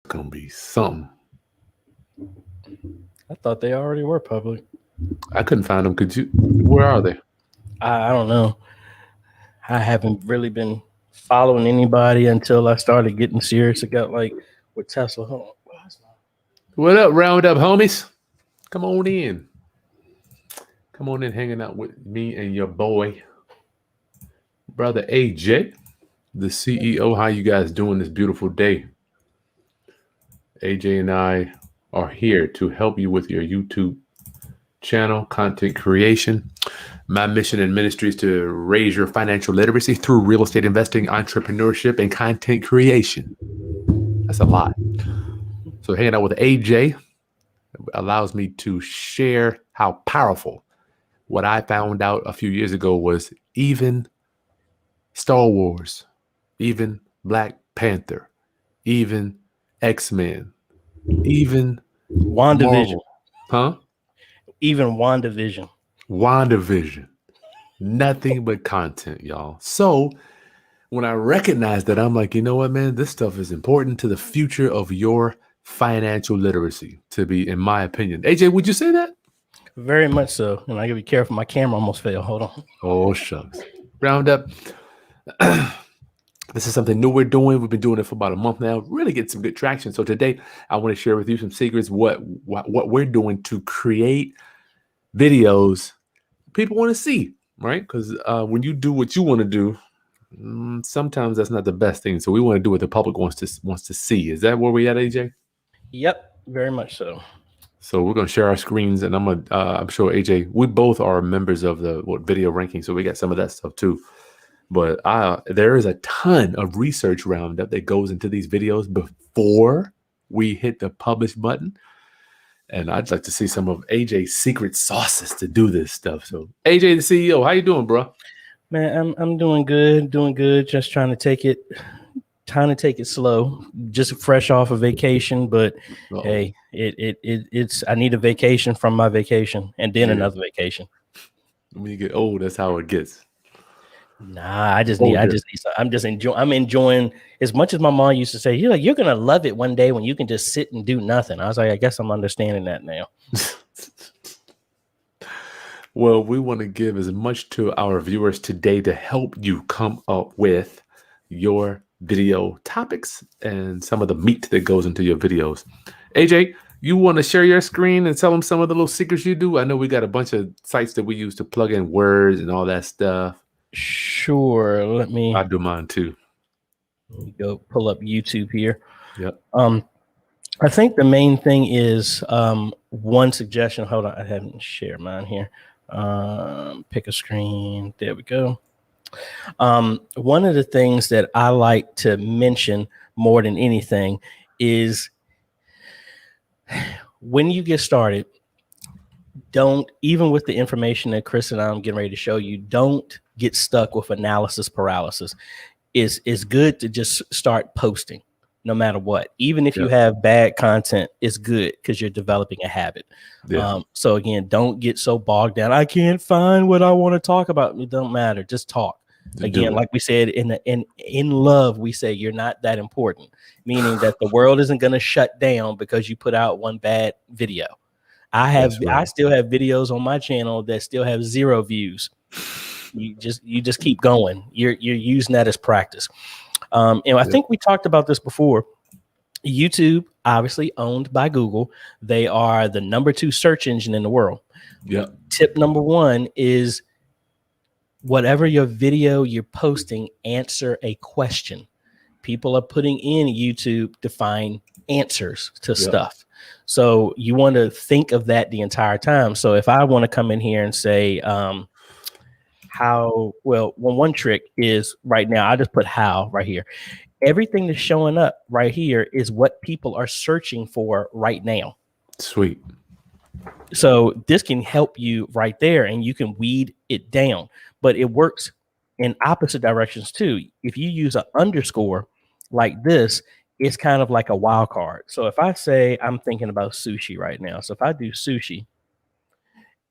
Gonna be something. I thought they already were public. I couldn't find them. Could you? Where are they? I don't know. I haven't really been following anybody until I started getting serious. It got like with Tesla. Hold on. What up, round up homies? Come on in. Come on in, hanging out with me and your boy, brother AJ, the CEO. How you guys doing this beautiful day? AJ and I are here to help you with your YouTube channel content creation. My mission and ministry is to raise your financial literacy through real estate investing, entrepreneurship, and content creation. That's a lot. So hanging out with AJ allows me to share how powerful what I found out a few years ago was even Star Wars, even Black Panther, even X-Men, even WandaVision. Marvel. Huh? Even WandaVision. WandaVision. Nothing but content, y'all. So when I recognized that, I'm like, you know what, man, this stuff is important to the future of your financial literacy, to be, in my opinion. AJ, would you say that? Very much so. And I gotta be careful. My camera almost fell. Hold on. Oh, shucks. Roundup. This is something new we're doing. We've been doing it for about a month now. Really get some good traction. So today, I want to share with you some secrets, what we're doing to create videos people want to see, right? Because when you do what you want to do, sometimes that's not the best thing. So we want to do what the public wants to see. Is that where we at, AJ? Yep, very much so. So we're gonna share our screens, and I'm sure AJ, we both are members of the video ranking, so we got some of that stuff too. But there is a ton of research roundup that goes into these videos before we hit the publish button. And I'd like to see some of AJ's secret sauces to do this stuff. So AJ, the CEO, how you doing, bro? Man, I'm doing good. Just trying to take it slow. Just fresh off a vacation, but hey, it's I need a vacation from my vacation and then another vacation. When you get old, that's how it gets. Nah, I'm enjoying as much as my mom used to say, you're gonna love it one day when you can just sit and do nothing. I was like, I guess I'm understanding that now. Well, we want to give as much to our viewers today to help you come up with your video topics and some of the meat that goes into your videos. AJ, you want to share your screen and tell them some of the little secrets you do? I know we got a bunch of sites that we use to plug in words and all that stuff. Sure. I do mine too. Let me go pull up YouTube here. Yep. I think the main thing is one suggestion. Hold on, I haven't shared mine here. Pick a screen. There we go. One of the things that I like to mention more than anything is when you get started, don't, even with the information that Chris and I'm getting ready to show you, don't get stuck with analysis paralysis. It's good to just start posting no matter what. Even if you have bad content, it's good because you're developing a habit. Yeah. So again, don't get so bogged down. I can't find what I want to talk about. It don't matter. Just talk. Again, like we said, in love, we say you're not that important, meaning that the world isn't going to shut down because you put out one bad video. I still have videos on my channel that still have 0 views. You just keep going. You're using that as practice. And I think we talked about this before. YouTube, obviously owned by Google. They are the #2 search engine in the world. Yeah. Tip number 1 is whatever your video you're posting, answer a question. People are putting in YouTube to find answers to stuff. So you want to think of that the entire time. So if I want to come in here and say, one trick is right now, I just put how right here. Everything that's showing up right here is what people are searching for right now. Sweet. So this can help you right there, and you can weed it down, but it works in opposite directions too. If you use an underscore like this, it's kind of like a wild card. So if I say I'm thinking about sushi right now, so if I do sushi,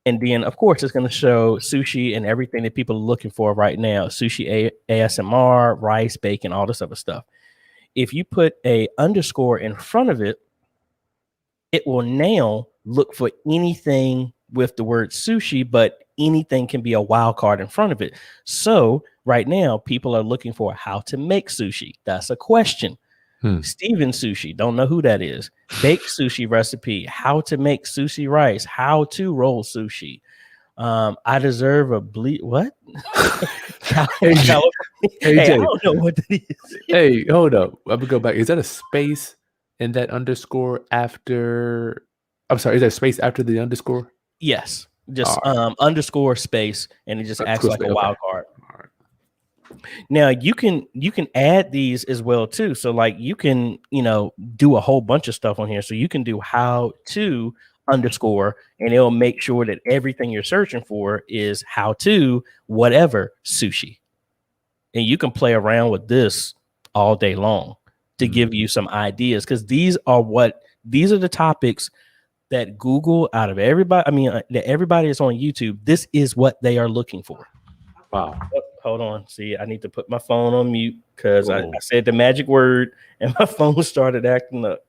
and then of course it's going to show sushi and everything that people are looking for right now, sushi ASMR, rice, bacon, all this other stuff. if you put a underscore in front of it, it will now look for anything with the word sushi, but anything can be a wild card in front of it. So right now, people are looking for how to make sushi. That's a question. Steven Sushi, don't know who that is. Baked sushi recipe, how to make sushi rice, how to roll sushi. I deserve a what? AJ, Hey, I don't know what that is. Hey, hold up. Let me go back. Is that a space in that underscore after? I'm sorry. Is that a space after the underscore? Yes, just underscore space, and it just acts like a wild card. All right. Now you can add these as well too. So like you can do a whole bunch of stuff on here. So you can do how to underscore, and it'll make sure that everything you're searching for is how to whatever sushi. And you can play around with this all day long to give you some ideas, because these are the topics that Google, out of everybody, that everybody is on YouTube, this is what they are looking for. Wow. Oh, hold on. See, I need to put my phone on mute because I said the magic word and my phone started acting up.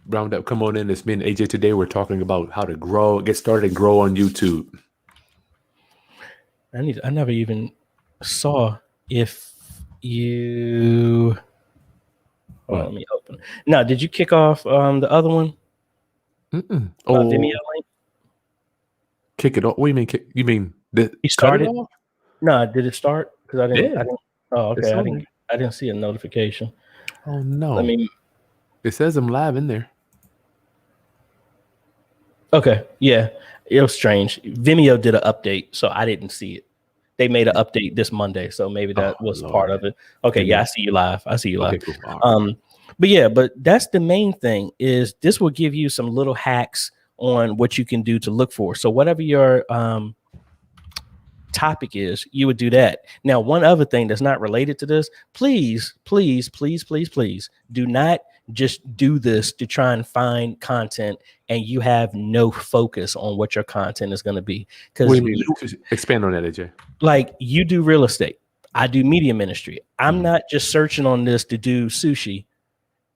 Round up, come on in. It's me and AJ today. We're talking about how to get started and grow on YouTube. I never even saw if you. Well, let me open. Now, did you kick off the other one? Vimeo link? Kick it off. What do you mean? You mean you started? No, did it start? Because I didn't. Oh, okay. I didn't see a notification. Oh no. It says I'm live in there. Okay. Yeah. It was strange. Vimeo did an update, so I didn't see it. They made an update this Monday, so maybe that was part of it. Okay. Yeah, I see you live. Okay, cool. Right. But that's the main thing, is this will give you some little hacks on what you can do to look for. So whatever your topic is, you would do that. Now, one other thing that's not related to this, please do not just do this to try and find content and you have no focus on what your content is going to be. Because expand on that, AJ. Like, you do real estate, I do media ministry. I'm not just searching on this to do sushi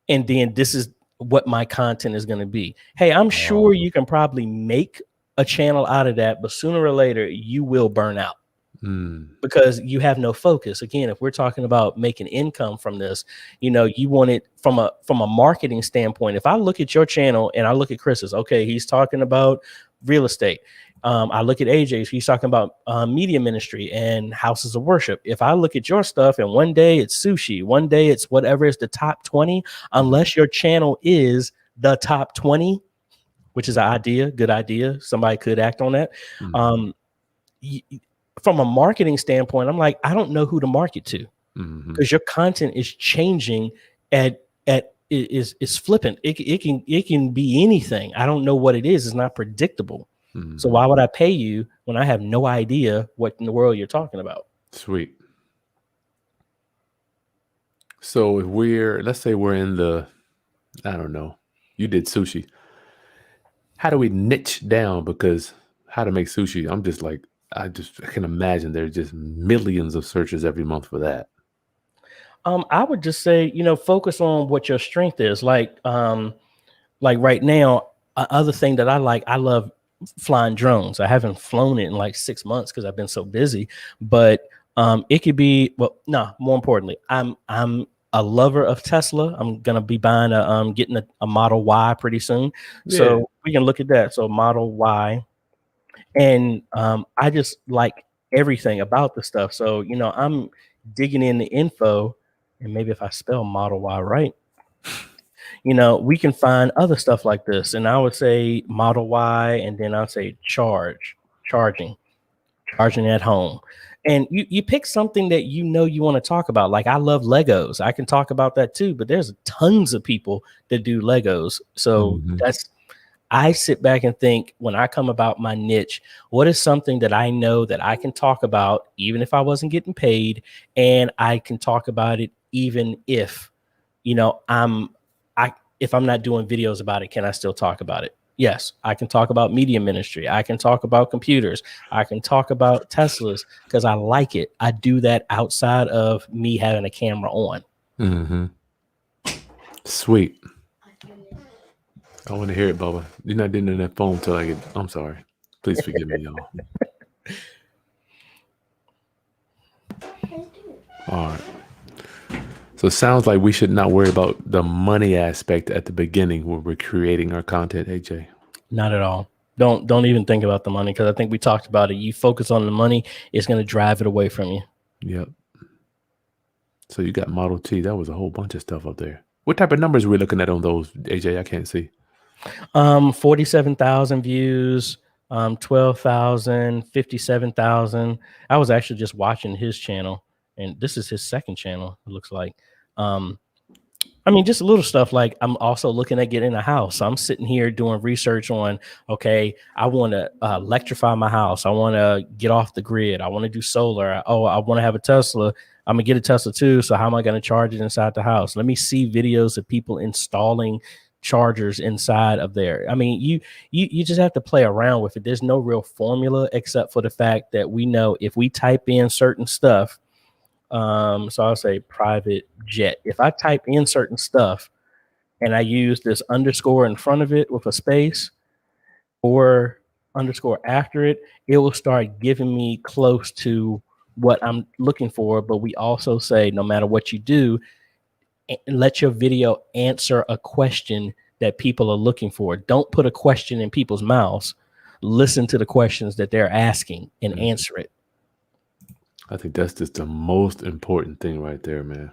and then this is what my content is going to be. Hey, I'm sure you can probably make a channel out of that, but sooner or later you will burn out because you have no focus. Again, if we're talking about making income from this, you want it from a marketing standpoint. If I look at your channel and I look at Chris's, okay, he's talking about real estate. I look at AJ's, he's talking about media ministry and houses of worship. If I look at your stuff and one day it's sushi, one day it's whatever is the top 20, unless your channel is the top 20, which is an good idea. Somebody could act on that. From a marketing standpoint, I'm like, I don't know who to market to because your content is changing is flippant. It can be anything. I don't know what it is. It's not predictable. So why would I pay you when I have no idea what in the world you're talking about? Sweet. So if let's say we're in I don't know, you did sushi. How do we niche down? Because how to make sushi, I can imagine there's just millions of searches every month for that. I would just say, focus on what your strength is. Like right now, other thing that I love flying drones. I haven't flown it in like 6 months because I've been so busy, but it could be, more importantly, I'm a lover of Tesla. I'm going to be buying getting a Model Y pretty soon. Yeah. So we can look at that. So Model Y. And I just like everything about the stuff. So, I'm digging in the info, and maybe if I spell Model Y right, we can find other stuff like this. And I would say Model Y, and then I'll say charging at home. And you pick something that you want to talk about. Like, I love Legos. I can talk about that too, but there's tons of people that do Legos. So I sit back and think, when I come about my niche, what is something that I know that I can talk about, even if I wasn't getting paid, and I can talk about it even if, if I'm not doing videos about it, can I still talk about it? Yes, I can talk about media ministry. I can talk about computers. I can talk about Teslas because I like it. I do that outside of me having a camera on. Mm-hmm. Sweet. I want to hear it, Bubba. You're not getting in that phone till I get. I'm sorry. Please forgive me, y'all. All right. So it sounds like we should not worry about the money aspect at the beginning when we're creating our content, AJ. Not at all. Don't even think about the money because I think we talked about it. You focus on the money, it's going to drive it away from you. Yep. So you got Model T. That was a whole bunch of stuff up there. What type of numbers are we looking at on those, AJ? I can't see. 47,000 views, 12,000, 57,000. I was actually just watching his channel, and this is his second channel, it looks like. I mean, just a little stuff like I'm also looking at getting a house. I'm sitting here doing research on, okay, I want to electrify my house. I want to get off the grid. I want to do solar. Oh, I want to have a Tesla. I'm going to get a Tesla too. So how am I going to charge it inside the house? Let me see videos of people installing chargers inside of there. I mean, you just have to play around with it. There's no real formula except for the fact that we know if we type in certain stuff, so I'll say private jet. If I type in certain stuff and I use this underscore in front of it with a space or underscore after it, it will start giving me close to what I'm looking for. But we also say no matter what you do, let your video answer a question that people are looking for. Don't put a question in people's mouths. Listen to the questions that they're asking and answer it. I think that's just the most important thing right there, man.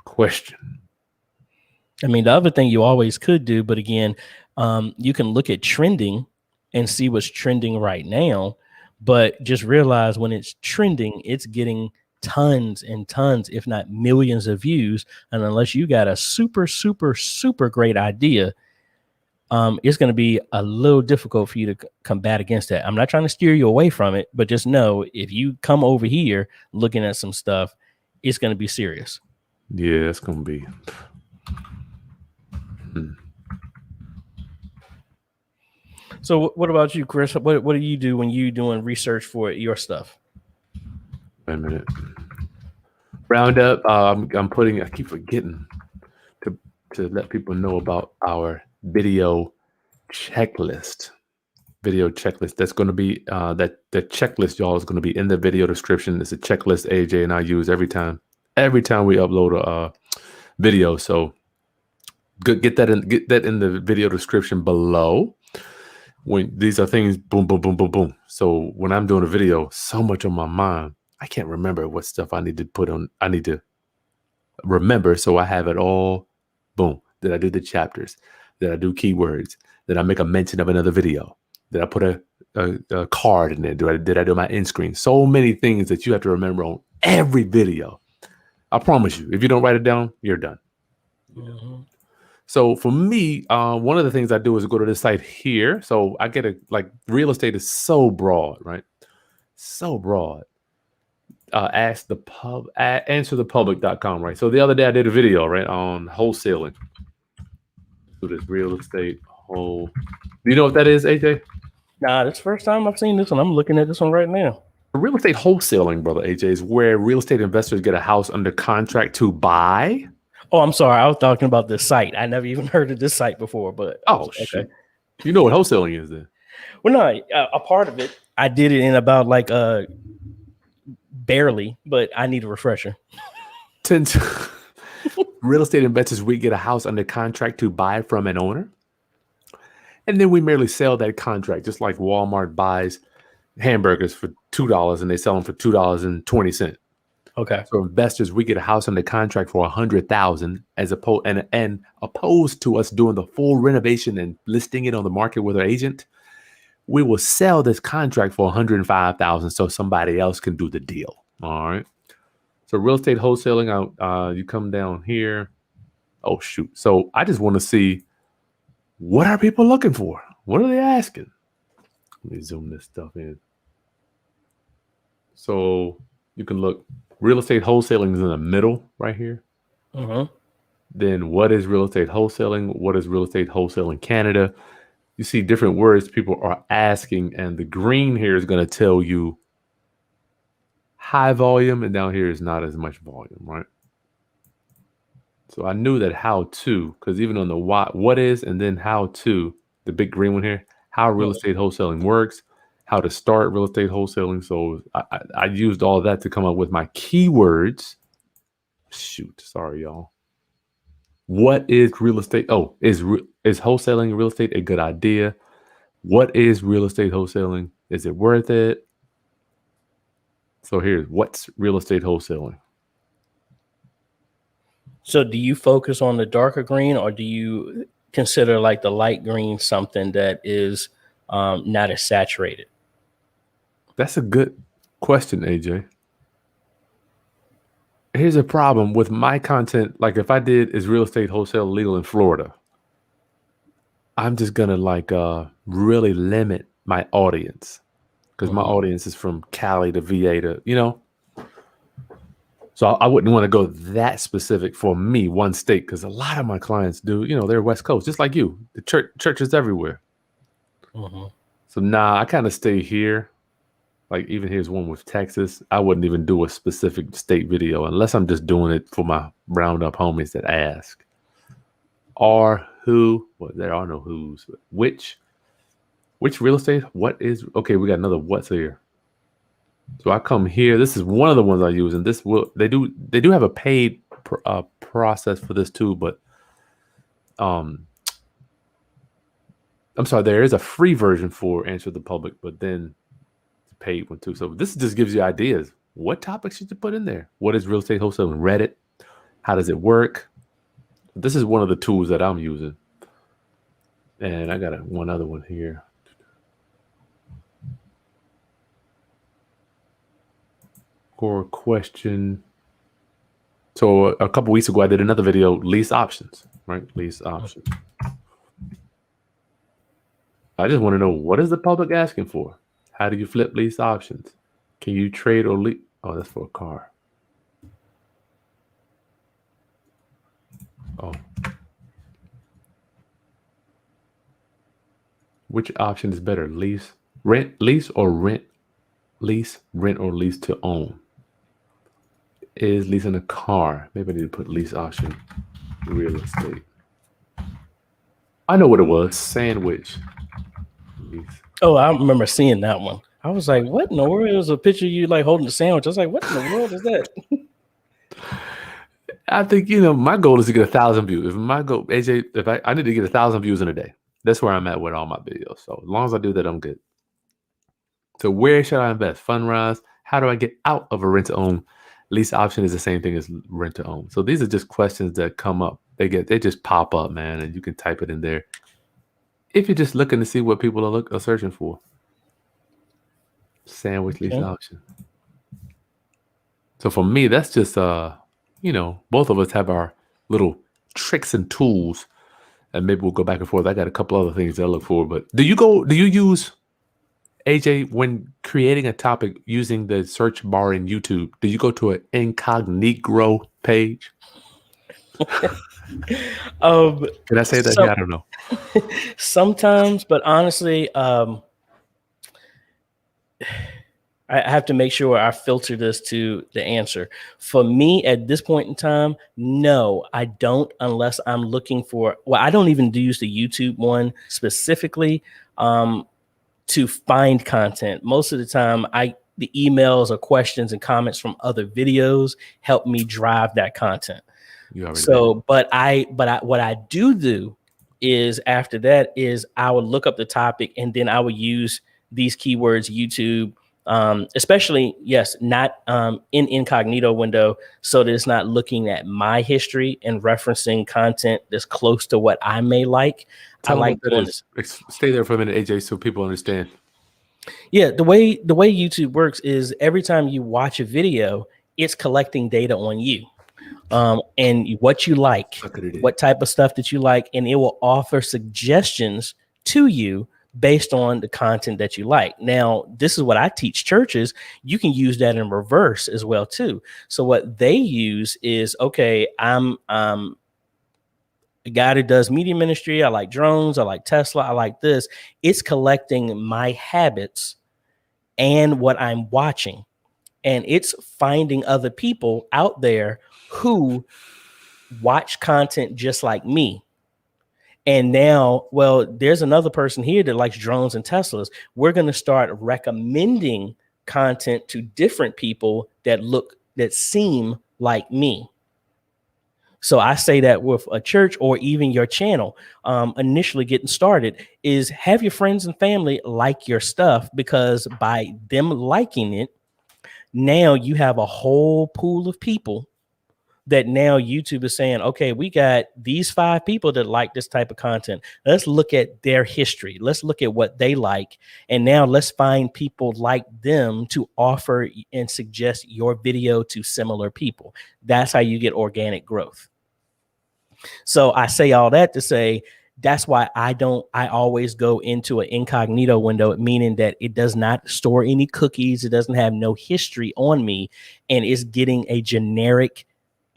Question. I mean, the other thing you always could do, but again, you can look at trending and see what's trending right now, but just realize when it's trending, it's getting tons and tons, if not millions of views. And unless you got a super, super, super great idea, it's going to be a little difficult for you to combat against that. I'm not trying to steer you away from it, but just know if you come over here looking at some stuff, it's going to be serious. Yeah, that's going to be. So what about you, Chris? What do you do when you doing research for your stuff? Wait a minute. Roundup. I'm putting. I keep forgetting to let people know about our video checklist. Video checklist. That's going to be that the checklist, y'all, is going to be in the video description. It's a checklist AJ and I use every time we upload a video. So get that in the video description below. When these are things, boom, boom, boom, boom, boom. So when I'm doing a video, so much on my mind, I can't remember what stuff I need to put on. I need to remember, so I have it all. Boom. Did I do the chapters? Did I do keywords? Did I make a mention of another video? Did I put a card in there? Did I do my end screen? So many things that you have to remember on every video. I promise you, if you don't write it down, you're done. Mm-hmm. So for me, one of the things I do is go to this site here. So I get real estate is so broad, right? So broad. Answerthepublic.com, right? So the other day I did a video, right, on wholesaling. Do this real estate whole. Do you know what that is, AJ? Nah, this is the first time I've seen this one. I'm looking at this one right now. Real estate wholesaling, brother AJ, is where real estate investors get a house under contract to buy. Oh, I'm sorry. I was talking about this site. I never even heard of this site before, but okay. Shoot. You know what wholesaling is then? Well, no, a part of it. I did it in about barely, but I need a refresher. Real estate investors, we get a house under contract to buy from an owner. And then we merely sell that contract, just like Walmart buys hamburgers for $2 and they sell them for $2.20. Okay. So investors, we get a house under contract for $100,000 as opposed to us doing the full renovation and listing it on the market with our agent. We will sell this contract for $105,000 so somebody else can do the deal. All right. So real estate wholesaling out. You come down here. Oh shoot. So I just want to see, what are people looking for? What are they asking? Let me zoom this stuff in. So you can look. Real estate wholesaling is in the middle right here. Mm-hmm. Then what is real estate wholesaling? What is real estate wholesale in Canada? You see different words people are asking, and the green here is going to tell you high volume, and down here is not as much volume, right? So I knew that how to, because even on the what is, and then how to, the big green one here, how real estate wholesaling works, how to start real estate wholesaling. So I used all that to come up with my keywords. Shoot, sorry, y'all. What is real estate? Oh, is wholesaling real estate a good idea? What is real estate wholesaling? Is it worth it? So here's what's real estate wholesaling. So do you focus on the darker green, or do you consider like the light green something that is not as saturated? That's a good question, AJ. Here's a problem with my content. Like if I did is real estate wholesale legal in Florida, I'm just gonna like really limit my audience because my audience is from Cali to VA to, you know. So I wouldn't want to go that specific for me, one state, because a lot of my clients do, you know, they're West Coast, just like you. The church is everywhere. So I kind of stay here. Like even here's one with Texas. I wouldn't even do a specific state video unless I'm just doing it for my round up homies that ask. Or who? Well, there are no who's. But which real estate? What is? Okay, we got another what's here. So I come here. This is one of the ones I use, and this they do have a paid process for this too. But I'm sorry, there is a free version for Answer the Public, but then it's a paid one too. So this just gives you ideas. What topics should you put in there? What is real estate wholesaling? Reddit? How does it work? This is one of the tools that I'm using, and I got one other one here. Core question. So a couple weeks ago, I did another video, lease options, right? Lease options. I just want to know, what is the public asking for? How do you flip lease options? Can you trade or lease? Oh, that's for a car. Oh. Which option is better? Lease, lease or rent? Lease, rent, or lease to own? Is leasing a car? Maybe I need to put lease option real estate. I know what it was. Sandwich. Lease. Oh, I remember seeing that one. I was like, what in the world? It was a picture of you like holding a sandwich. I was like, what in the world is that? I think, you know, my goal is to get 1,000 views. If my goal, AJ, if I need to get 1,000 views in a day. That's where I'm at with all my videos. So as long as I do that, I'm good. So where should I invest? Fundrise. How do I get out of a rent to own? Lease option is the same thing as rent to own. So these are just questions that come up. They just pop up, man, and you can type it in there. If you're just looking to see what people are searching for. Sandwich lease option. So for me, that's just you know, both of us have our little tricks and tools, and maybe we'll go back and forth. I got a couple other things that I look for, but do you use, AJ, when creating a topic using the search bar in YouTube, do you go to an incognito page? Can I say that? Yeah, I don't know. Sometimes, but honestly, I have to make sure I filter this to the answer. For me, at this point in time, no, I don't, unless I'm looking for, well, I don't even use the YouTube one specifically to find content. Most of the time, the emails or questions and comments from other videos help me drive that content. So, but what I do is after that is I would look up the topic, and then I would use these keywords, YouTube, especially, yes, not in incognito window, so that it's not looking at my history and referencing content that's close to what I may like. Tell I like that is. Stay there for a minute, AJ, so people understand. Yeah, the way YouTube works is every time you watch a video, it's collecting data on you. And what you like, what type of stuff that you like, and it will offer suggestions to you based on the content that you like. Now, this is what I teach churches. You can use that in reverse as well too. So what they use is, okay, I'm a guy that does media ministry. I like drones. I like Tesla. I like this. It's collecting my habits and what I'm watching. And it's finding other people out there who watch content just like me. And now, well, there's another person here that likes drones and Teslas. We're going to start recommending content to different people that seem like me. So I say that with a church or even your channel, initially getting started, is have your friends and family like your stuff, because by them liking it, now you have a whole pool of people that now YouTube is saying, okay, we got these 5 people that like this type of content. Let's look at their history. Let's look at what they like. And now let's find people like them to offer and suggest your video to similar people. That's how you get organic growth. So I say all that to say, that's why I always go into an incognito window, meaning that it does not store any cookies. It doesn't have no history on me, and it's getting a generic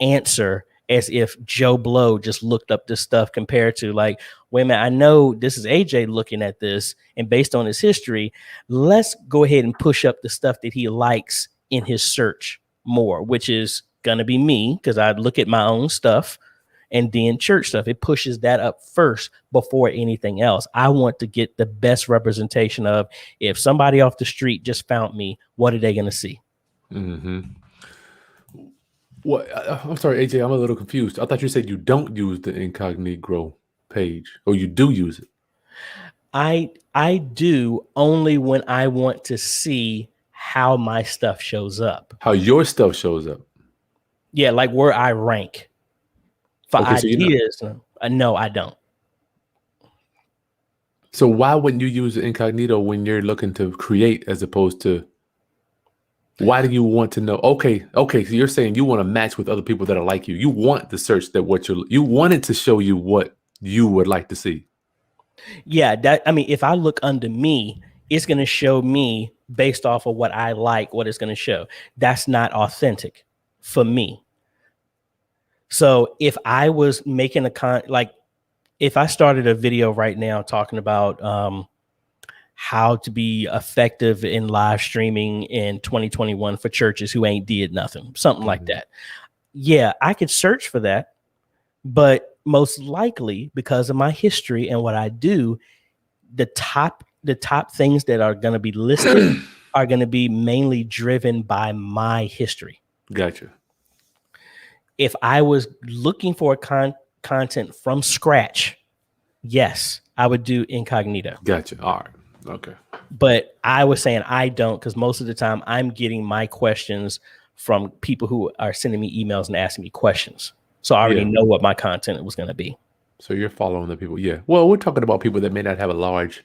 answer as if Joe Blow just looked up this stuff, compared to like, wait a minute, I know this is AJ looking at this, and based on his history, let's go ahead and push up the stuff that he likes in his search more, which is going to be me, because I look at my own stuff. And then church stuff, it pushes that up first before anything else. I want to get the best representation of, if somebody off the street just found me, what are they going to see? Mm-hmm. What? I'm sorry, AJ, I'm a little confused. I thought you said you don't use the incognito page, or you do use it. I do, only when I want to see how my stuff shows up. How your stuff shows up. Yeah, like where I rank. For ideas, so no, I don't. So why wouldn't you use the incognito when you're looking to create, as opposed to, why do you want to know? Okay. So you're saying you want to match with other people that are like you. You want the search that you want it to show you what you would like to see. Yeah, if I look under me, it's going to show me based off of what I like, what it's going to show. That's not authentic for me. So if I was making if I started a video right now talking about how to be effective in live streaming in 2021 for churches who ain't did nothing, something like that. Yeah, I could search for that, but most likely, because of my history and what I do, the top things that are going to be listed are going to be mainly driven by my history. Gotcha. If I was looking for content from scratch, yes, I would do incognito. Gotcha. All right. Okay. But I was saying I don't, because most of the time I'm getting my questions from people who are sending me emails and asking me questions. So I already know what my content was going to be. So you're following the people. Yeah. Well, we're talking about people that may not have a large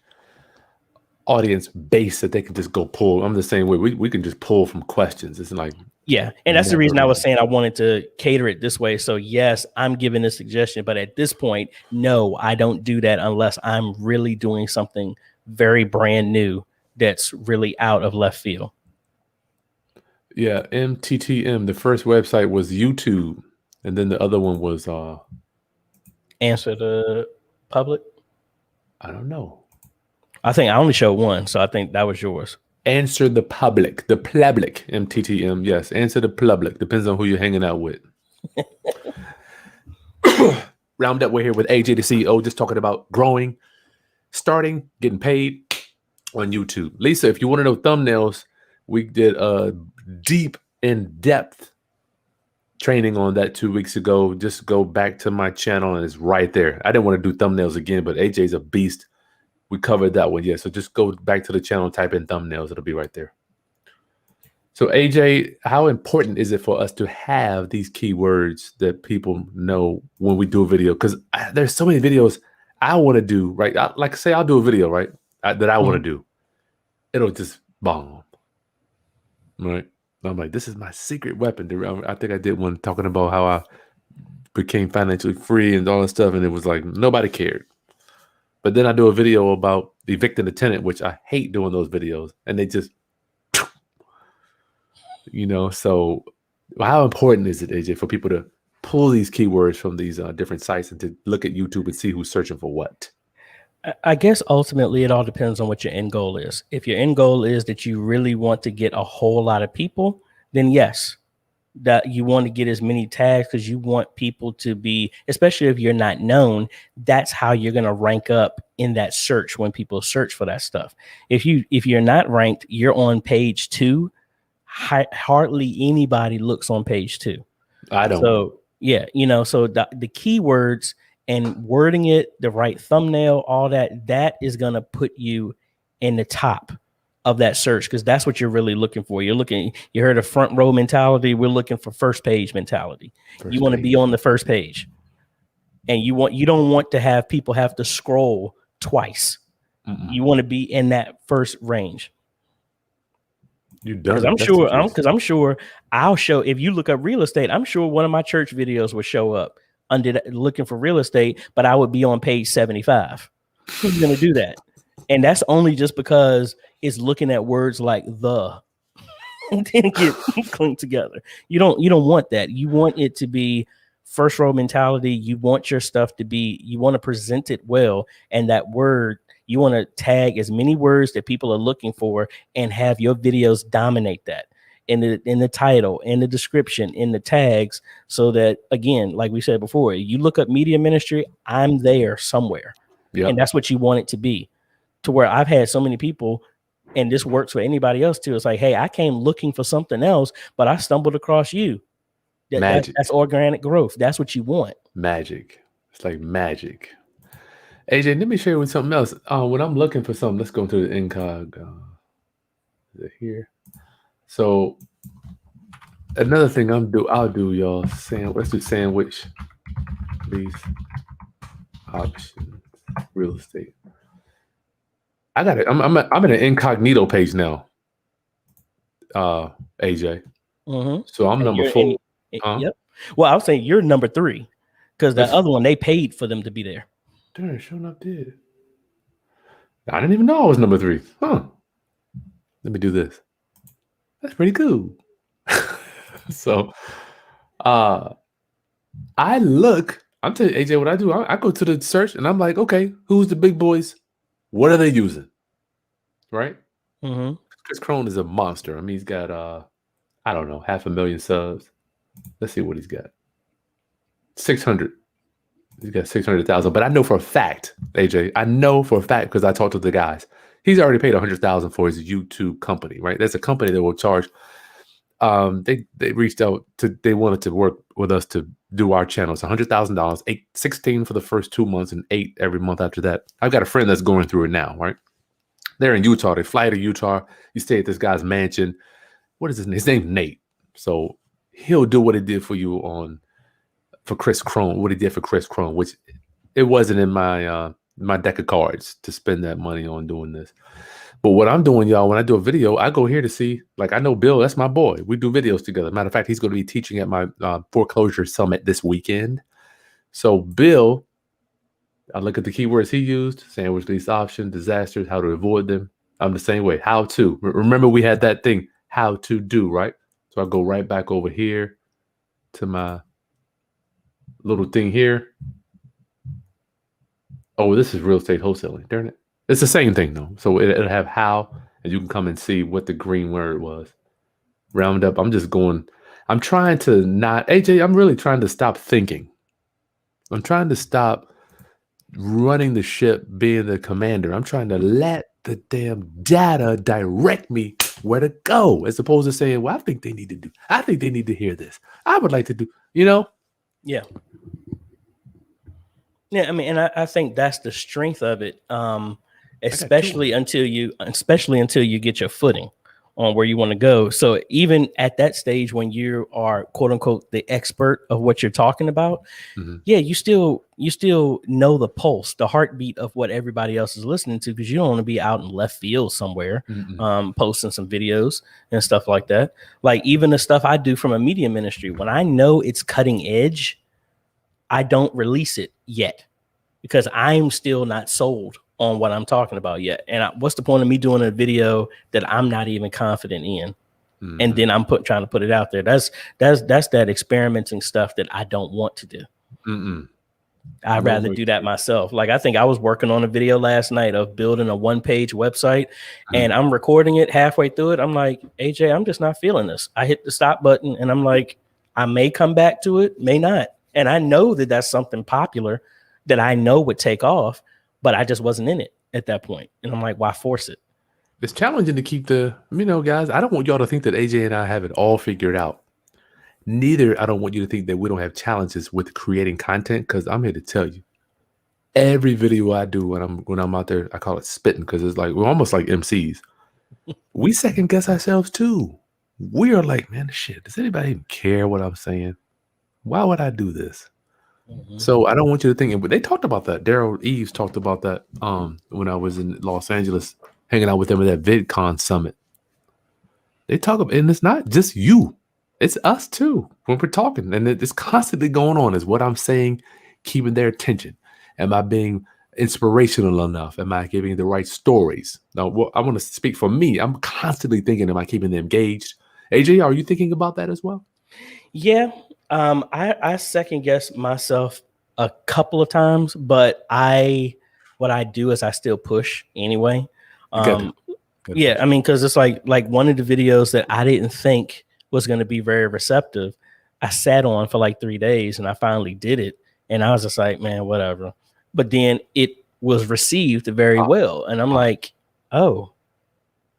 audience base that they can just go pull. I'm the same way. We can just pull from questions. It's like, yeah. And that's the reason I was saying I wanted to cater it this way. So yes, I'm giving a suggestion, but at this point, no, I don't do that unless I'm really doing something very brand new that's really out of left field. Yeah. MTTM. The first website was YouTube. And then the other one was Answer the Public. I don't know. I think I only showed one, so I think that was yours. Answer the Public, MTTM. Yes, Answer the Public. Depends on who you're hanging out with. Round up, we're here with AJ, the CEO, just talking about growing, starting, getting paid on YouTube. Lisa, if you want to know thumbnails, we did a deep, in-depth training on that 2 weeks ago. Just go back to my channel and it's right there. I didn't want to do thumbnails again, but AJ's a beast. We covered that one. Yeah. So just go back to the channel, type in thumbnails. It'll be right there. So AJ, how important is it for us to have these keywords that people know when we do a video? Because there's so many videos I want to do, right? Like say I'll do a video, right? That I want to do. It'll just bomb. Right. I'm like, this is my secret weapon. I think I did one talking about how I became financially free and all that stuff. And it was like, nobody cared. But then I do a video about evicting a tenant, which I hate doing those videos. And they just, so how important is it, AJ, for people to pull these keywords from these different sites and to look at YouTube and see who's searching for what? I guess ultimately it all depends on what your end goal is. If your end goal is that you really want to get a whole lot of people, then yes, that you want to get as many tags because you want people to be, especially if you're not known, that's how you're going to rank up in that search when people search for that stuff. If you're not ranked, you're on page 2. Hardly anybody looks on page 2. I don't. So yeah, so the keywords and wording it, the right thumbnail, all that is going to put you in the top of that search, because that's what you're really looking for. You heard of front row mentality. We're looking for first page mentality. You want to be on the first page, and you don't want to have people have to scroll twice. You want to be in that first range. You done? Because I'm sure I'll show, if you look up real estate, I'm sure one of my church videos will show up under looking for real estate, but I would be on page 75. Who's going to do that? And that's only just because it's looking at words like the and then get clunked together. You don't want that. You want it to be first row mentality. You want your stuff to be, you want to present it well. And that word, you want to tag as many words that people are looking for and have your videos dominate that in the title, in the description, in the tags, so that, again, like we said before, you look up media ministry, I'm there somewhere. Yep. And that's what you want it to be, to where I've had so many people, and this works for anybody else too. It's like, hey, I came looking for something else, but I stumbled across you. That's organic growth. That's what you want. Magic. It's like magic. AJ, let me share with something else. When I'm looking for something, let's go into the incog. Is it here? So another thing I'll do, y'all. Let's do sandwich, lease, options, real estate. I got it. I'm in an incognito page now. AJ. Mm-hmm. So I'm number 4. Yep. Well, I was saying you're number 3, because that other one, they paid for them to be there. Darn, sure enough did. I didn't even know I was number 3. Huh. Let me do this. That's pretty cool. So I'm telling you, AJ, what I do, I go to the search and I'm like, okay, who's the big boys? What are they using? Right? Mm-hmm. Chris Crone is a monster. I mean, he's got, I don't know, 500,000 subs. Let's see what he's got. 600. He's got 600,000. But I know for a fact, AJ, because I talked to the guys, he's already paid 100,000 for his YouTube company, right? There's a company that will charge. They reached out they wanted to work with us to do our channels. $100,000, 16 for the first 2 months and 8 every month after that. I've got a friend that's going through it now, right? They're in Utah. They fly to Utah. You stay at this guy's mansion. What is his name? His name's Nate. So he'll do what he did for you for Chris Crone, what he did for Chris Crone, which it wasn't in my deck of cards to spend that money on doing this. But what I'm doing, y'all, when I do a video, I go here to see, like, I know Bill, that's my boy. We do videos together. Matter of fact, he's going to be teaching at my foreclosure summit this weekend. So Bill, I look at the keywords he used: sandwich, lease, option, disasters, how to avoid them. I'm the same way. How to. Remember, we had that thing, how to do, right? So I go right back over here to my little thing here. Oh, this is real estate wholesaling. Darn it. It's the same thing, though. So it'll have how, and you can come and see what the green word was. Round up. I'm trying to not, AJ, I'm really trying to stop thinking. I'm trying to stop running the ship, being the commander. I'm trying to let the damn data direct me where to go, as opposed to saying, well, I think they need to hear this. I would like to do, Yeah. Yeah, I mean, and I think that's the strength of it, especially until you get your footing on where you want to go. So even at that stage, when you are, quote unquote, the expert of what you're talking about, yeah, you still know the pulse, the heartbeat of what everybody else is listening to, because you don't want to be out in left field somewhere, posting some videos and stuff like that. Like even the stuff I do from a media ministry, when I know it's cutting edge, I don't release it yet, because I'm still not sold on what I'm talking about yet. And what's the point of me doing a video that I'm not even confident in? And then I'm trying to put it out there. That's that experimenting stuff that I don't want to do. I'd rather do that myself. Like, I think I was working on a video last night of building a 1-page website, and I'm recording it halfway through it. I'm like, AJ, I'm just not feeling this. I hit the stop button, and I'm like, I may come back to it, may not. And I know that that's something popular that I know would take off, but I just wasn't in it at that point. And I'm like, why force it? It's challenging to keep guys, I don't want y'all to think that AJ and I have it all figured out. Neither I don't want you to think that we don't have challenges with creating content, because I'm here to tell you, every video I do when I'm out there, I call it spitting, because it's like we're almost like MCs. We second guess ourselves too. We are like, man, shit, does anybody even care what I'm saying? Why would I do this? So I don't want you to think. But they talked about that. Daryl Eves talked about that when I was in Los Angeles hanging out with them at that VidCon summit. They talk about, and it's not just you. It's us too when we're talking, and it's constantly going on. Is what I'm saying, keeping their attention. Am I being inspirational enough? Am I giving the right stories? Now, I want to speak for me. I'm constantly thinking, am I keeping them engaged? AJ, are you thinking about that as well? Yeah, I second guess myself a couple of times, but what I do is I still push anyway. Yeah, I mean, because it's like one of the videos that I didn't think was going to be very receptive, I sat on for like 3 days, and I finally did it, and I was just like, man, whatever. But then it was received very well, and I'm like, oh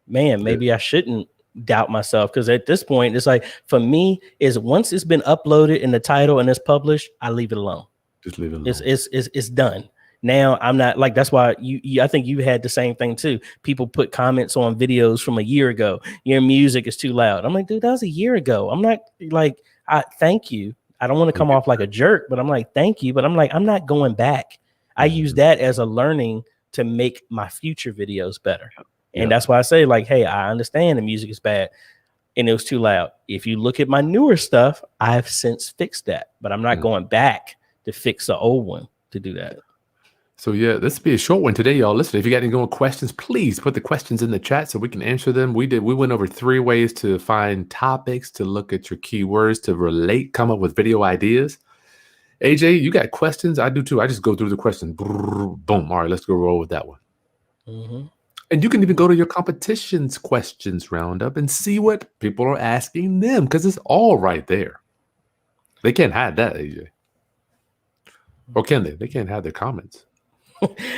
man, maybe I shouldn't doubt myself, because at this point, it's like, for me, is once it's been uploaded in the title and it's published, I leave it alone. Just leave it alone. It's done. Now I'm not like, that's why I think you had the same thing too. People put comments on videos from a year ago. Your music is too loud. I'm like, dude, that was a year ago. I'm not like, thank you. I don't want to come off like a jerk, but I'm like, thank you. But I'm like, I'm not going back. I use that as a learning to make my future videos better. And that's why I say, like, hey, I understand the music is bad and it was too loud. If you look at my newer stuff, I've since fixed that, but I'm not going back to fix the old one to do that. So yeah, this will be a short one today, y'all. Listen, if you got any more questions, please put the questions in the chat so we can answer them. We went over 3 ways to find topics, to look at your keywords, to relate, come up with video ideas. AJ, you got questions? I do too. I just go through the questions. Boom. All right, let's go roll with that one. And you can even go to your competition's questions roundup and see what people are asking them, because it's all right there. They can't hide that, AJ. Or can they? They can't hide their comments.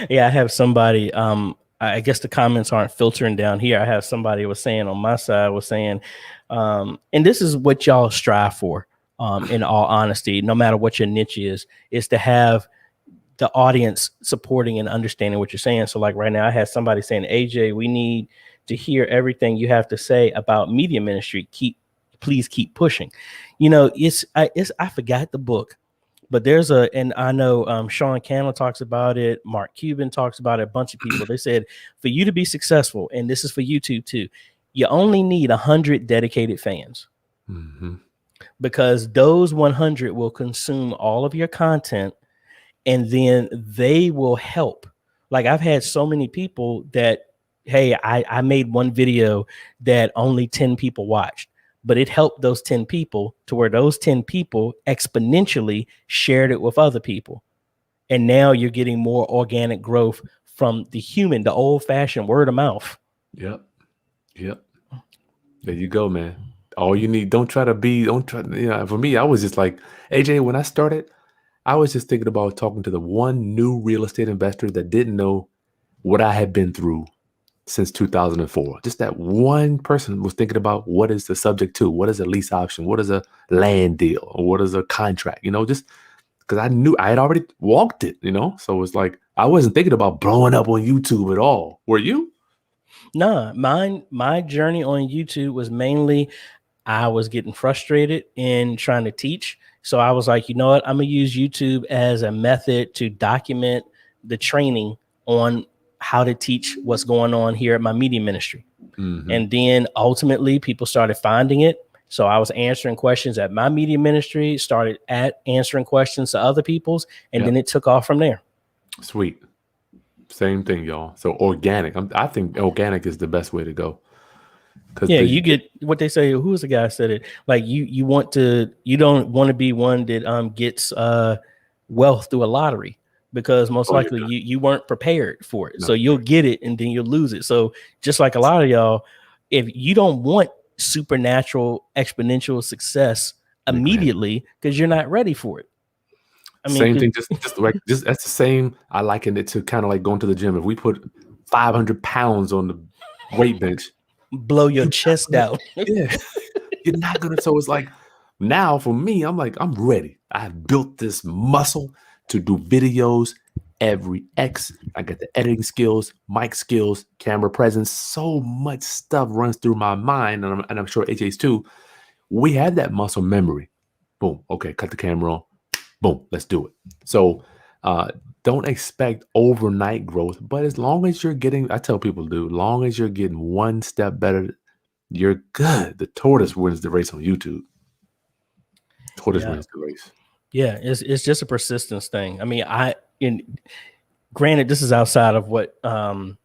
Yeah, I have somebody, I guess the comments aren't filtering down here. I have somebody was saying on my side, and this is what y'all strive for, in all honesty, no matter what your niche is to have the audience supporting and understanding what you're saying. So like right now I had somebody saying, AJ, we need to hear everything you have to say about media ministry. Please keep pushing. You know, I forgot the book, but and I know Sean Candler talks about it. Mark Cuban talks about it. A bunch of people. They said, for you to be successful, and this is for YouTube too, you only need 100 dedicated fans, because those 100 will consume all of your content, and then they will help. Like, I've had so many people that, hey, I made one video that only 10 people watched, but it helped those 10 people to where those 10 people exponentially shared it with other people. And now you're getting more organic growth from the old-fashioned word of mouth. Yep. There you go, man. All you need, for me, I was just like, AJ, when I started, I was just thinking about talking to the one new real estate investor that didn't know what I had been through since 2004. Just that one person was thinking about, what is the subject to? What is a lease option? What is a land deal? Or what is a contract? Just because I knew I had already walked it, So it was like, I wasn't thinking about blowing up on YouTube at all. Were you? Nah, my journey on YouTube was mainly, I was getting frustrated in trying to teach. So I was like, you know what? I'm going to use YouTube as a method to document the training on how to teach what's going on here at my media ministry. And then ultimately people started finding it. So I was answering questions at my media ministry, started answering questions to other people's, and then it took off from there. Sweet. Same thing, y'all. So organic. I think organic is the best way to go. Because Yeah, you get what they say. Who was the guy who said it? Like you don't want to be one that gets wealth through a lottery, because most likely you weren't prepared for it. So you'll get it and then you'll lose it. So just like a lot of y'all, if you don't want supernatural exponential success immediately because you're not ready for it. I mean, same thing, just that's the same. I liken it to kind of like going to the gym. If we put 500 pounds on the weight bench, blow your chest out. yeah, you're not gonna. So it's like now for me, I'm like, I'm ready. I have built this muscle to do videos every X. I got the editing skills, mic skills, camera presence. So much stuff runs through my mind, and I'm sure AJ's too. We have that muscle memory. Boom. Okay, cut the camera on. Boom, let's do it. So don't expect overnight growth, but as long as you're getting, I tell people, dude, long as you're getting one step better, you're good. The tortoise wins the race on YouTube. Tortoise wins the race. Yeah, it's just a persistence thing. I mean, granted, this is outside of what the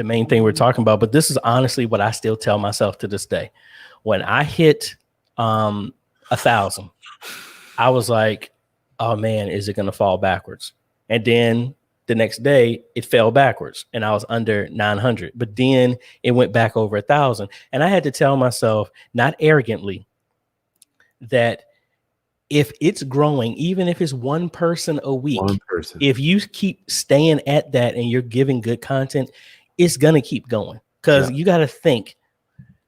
main thing we're talking about, but this is honestly what I still tell myself to this day. When I hit 1,000, I was like, oh man, is it going to fall backwards? And then the next day it fell backwards and I was under 900, but then it went back over 1,000. And I had to tell myself, not arrogantly, that if it's growing, even if it's one person a week, if you keep staying at that and you're giving good content, it's going to keep going. Because you got to think,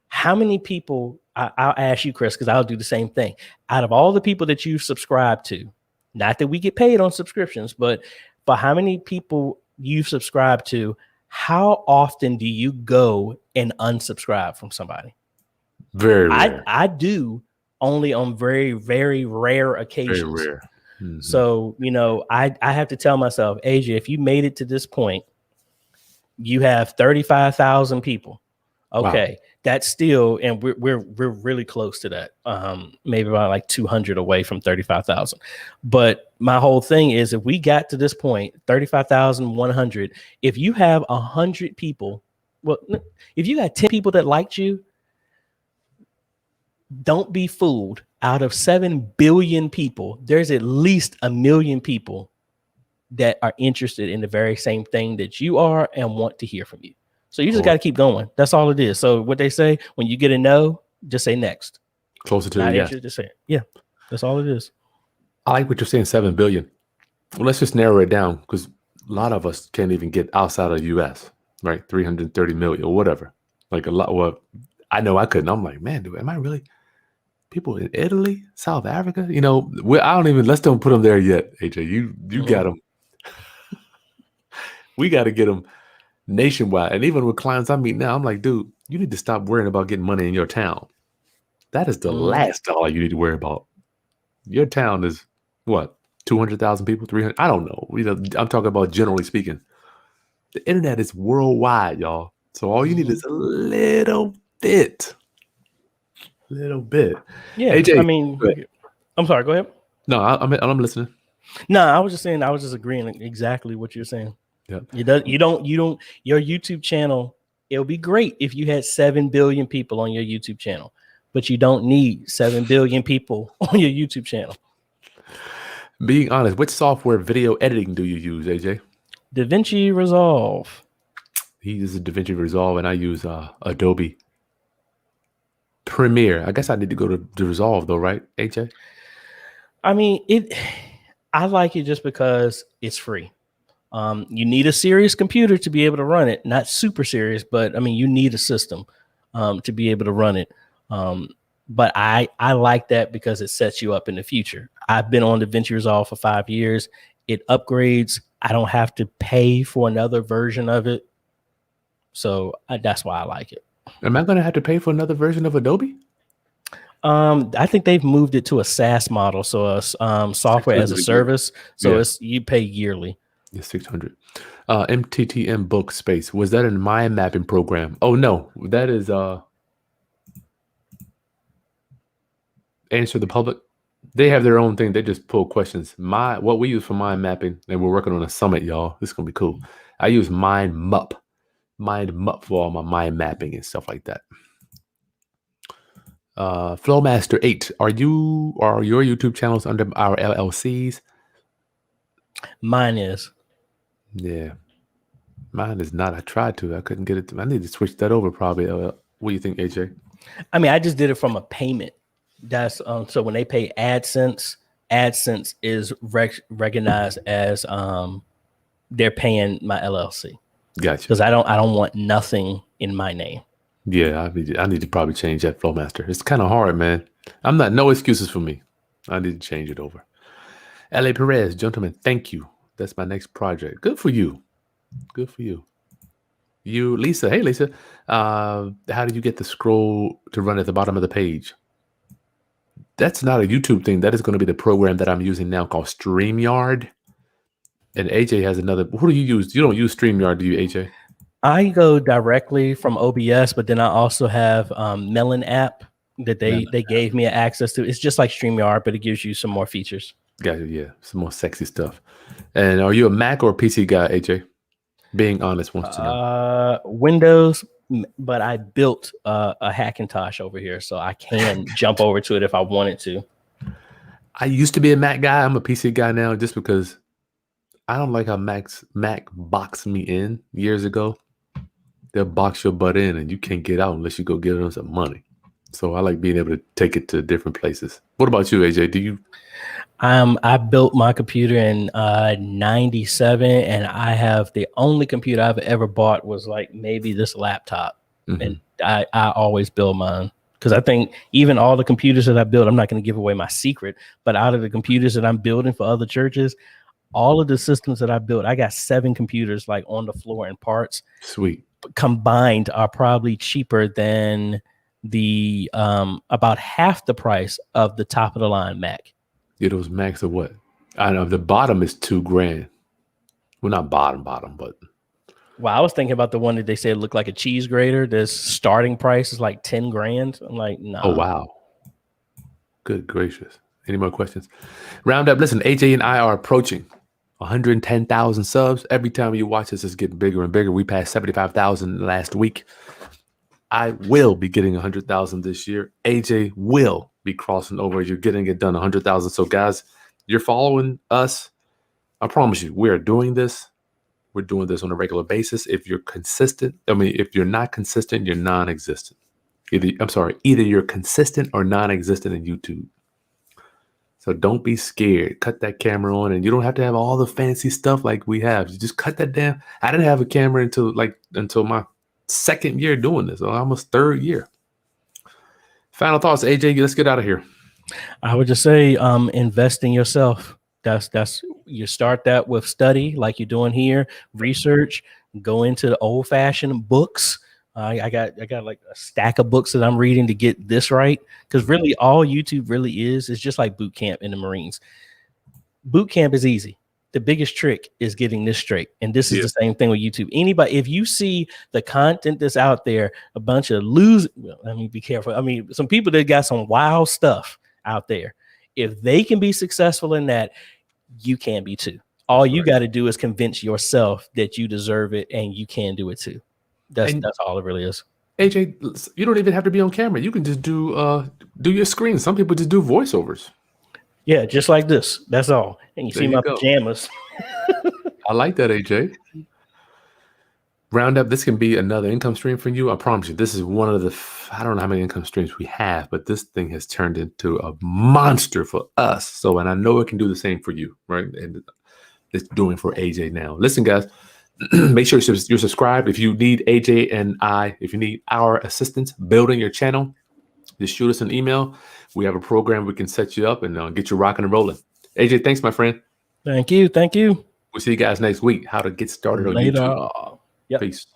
how many people, I'll ask you, Chris, because I'll do the same thing. Out of all the people that you subscribe to, not that we get paid on subscriptions, but for how many people you've subscribed to, how often do you go and unsubscribe from somebody? Very rare. I do, only on very, very rare occasions. Very rare. Mm-hmm. So, I have to tell myself, AJ, if you made it to this point, you have 35,000 people. Okay. Wow. That's still, and we're really close to that. Maybe about like 200 away from 35,000. But my whole thing is, if we got to this point, 35,100, if you have 100 people, well, if you got 10 people that liked you, don't be fooled. Out of 7 billion people, there's at least 1 million people that are interested in the very same thing that you are and want to hear from you. So you just got to keep going. That's all it is. So what they say, when you get a no, just say next. Closer to the yes. Just say it. Yeah, that's all it is. I like what you're saying, 7 billion. Well, let's just narrow it down, because a lot of us can't even get outside of the U.S., right? 330 million or whatever. Like a lot. Well, I know I couldn't. I'm like, man, am I really? People in Italy, South Africa, I let's don't put them there yet, AJ. You got them. We got to get them nationwide. And even with clients I meet now, I'm like, dude, you need to stop worrying about getting money in your town. That is the last dollar you need to worry about. Your town is what, 200,000 people, 300? I don't know. I'm talking about generally speaking. The internet is worldwide, y'all. So all you need is a little bit. Yeah. AJ, I mean, I'm sorry. Go ahead. No, I'm listening. No, I was just saying. I was just agreeing exactly what you're saying. Yeah. You don't. Your YouTube channel. It'll be great if you had 7 billion people on your YouTube channel, but you don't need 7 billion people on your YouTube channel. Being honest, which software video editing do you use, AJ? DaVinci Resolve. He uses DaVinci Resolve, and I use Adobe Premiere. I guess I need to go to Resolve though, right, AJ? I mean, I like it just because it's free. You need a serious computer to be able to run it. Not super serious, but I mean, you need a system to be able to run it. But I like that because it sets you up in the future. I've been on DaVinci Resolve for 5 years. It upgrades. I don't have to pay for another version of it. So that's why I like it. Am I going to have to pay for another version of Adobe? I think they've moved it to a SaaS model, so a software as a service. So you pay yearly. Yeah, 600. MTTM book space. Was that a mind mapping program? Oh no, that is Answer the Public. They have their own thing. They just pull questions. What we use for mind mapping, and we're working on a summit, y'all. This is gonna be cool. I use Mind Mup for all my mind mapping and stuff like that. Flowmaster 8. Are your YouTube channels under our LLCs? Mine is. Yeah. Mine is not. I tried to. I couldn't get it. I need to switch that over probably. What do you think, AJ? I mean, I just did it from a payment. That's so when they pay AdSense is recognized as they're paying my LLC. Gotcha. Because I don't want nothing in my name. Yeah, I need to probably change that, Flowmaster. It's kind of hard, man. No excuses for me. I need to change it over. LA Perez, gentlemen, thank you. That's my next project. Good for you. Good for you. You, Lisa. Hey, Lisa. How did you get the scroll to run at the bottom of the page? That's not a YouTube thing. That is going to be the program that I'm using now called StreamYard. And AJ has another. Who do you use? You don't use StreamYard, do you, AJ? I go directly from OBS, but then I also have Melon app that they gave me access to. It's just like StreamYard, but it gives you some more features. Gotcha, yeah. Some more sexy stuff. And are you a Mac or a PC guy, AJ? Being honest wants to know. Windows, but I built a Hackintosh over here, so I can jump over to it if I wanted to. I used to be a Mac guy. I'm a PC guy now just because I don't like how Mac boxed me in years ago. They'll box your butt in and you can't get out unless you go give them some money. So I like being able to take it to different places. What about you, AJ? Do you? I built my computer in 97, and I have the only computer I've ever bought was like maybe this laptop. Mm-hmm. And I always build mine because I think even all the computers that I build, I'm not going to give away my secret, but out of the computers that I'm building for other churches, all of the systems that I built, I got 7 computers like on the floor in parts. Sweet. Combined are probably cheaper than the about half the price of the top of the line Mac. Yeah, those Macs are what? I know the bottom is $2,000. Well, not bottom, but. Well, I was thinking about the one that they said looked like a cheese grater. The starting price is like $10,000. I'm like, no. Nah. Oh wow. Good gracious. Any more questions? Round up. Listen, AJ and I are approaching 110,000 subs. Every time you watch this, it's getting bigger and bigger. We passed 75,000 last week. I will be getting 100,000 this year. AJ will be crossing over. You're getting it done 100,000. So guys, you're following us. I promise you, we are doing this. We're doing this on a regular basis. If you're consistent, if you're not consistent, you're non-existent. Either you're consistent or non-existent in YouTube. So don't be scared. Cut that camera on, and you don't have to have all the fancy stuff like we have. You just cut that down. I didn't have a camera until my second year doing this, or almost third year. Final thoughts, AJ. Let's get out of here. I would just say, invest in yourself. That's you start that with study, like you're doing here. Research. Go into the old-fashioned books. I got like a stack of books that I'm reading to get this right. Because really, all YouTube really is just like boot camp in the Marines. Boot camp is easy. The biggest trick is getting this straight. And this is the same thing with YouTube. Anybody, if you see the content that's out there, a bunch of let me be careful. I mean, some people that got some wild stuff out there. If they can be successful in that, you can be too. All you got to do is convince yourself that you deserve it and you can do it too. That's all it really is. AJ, you don't even have to be on camera. You can just do your screen. Some people just do voiceovers. Yeah, just like this. That's all. And you see my pajamas. I like that, AJ. Roundup, this can be another income stream for you. I promise you, this is one of the, I don't know how many income streams we have, but this thing has turned into a monster for us. So, and I know it can do the same for you, right? And it's doing for AJ now. Listen, guys, make sure you're subscribed. If you need AJ and if you need our assistance building your channel, just shoot us an email. We have a program we can set you up and get you rocking and rolling. AJ, thanks, my friend. Thank you. We'll see you guys next week. How to get started on YouTube. Yep. Peace.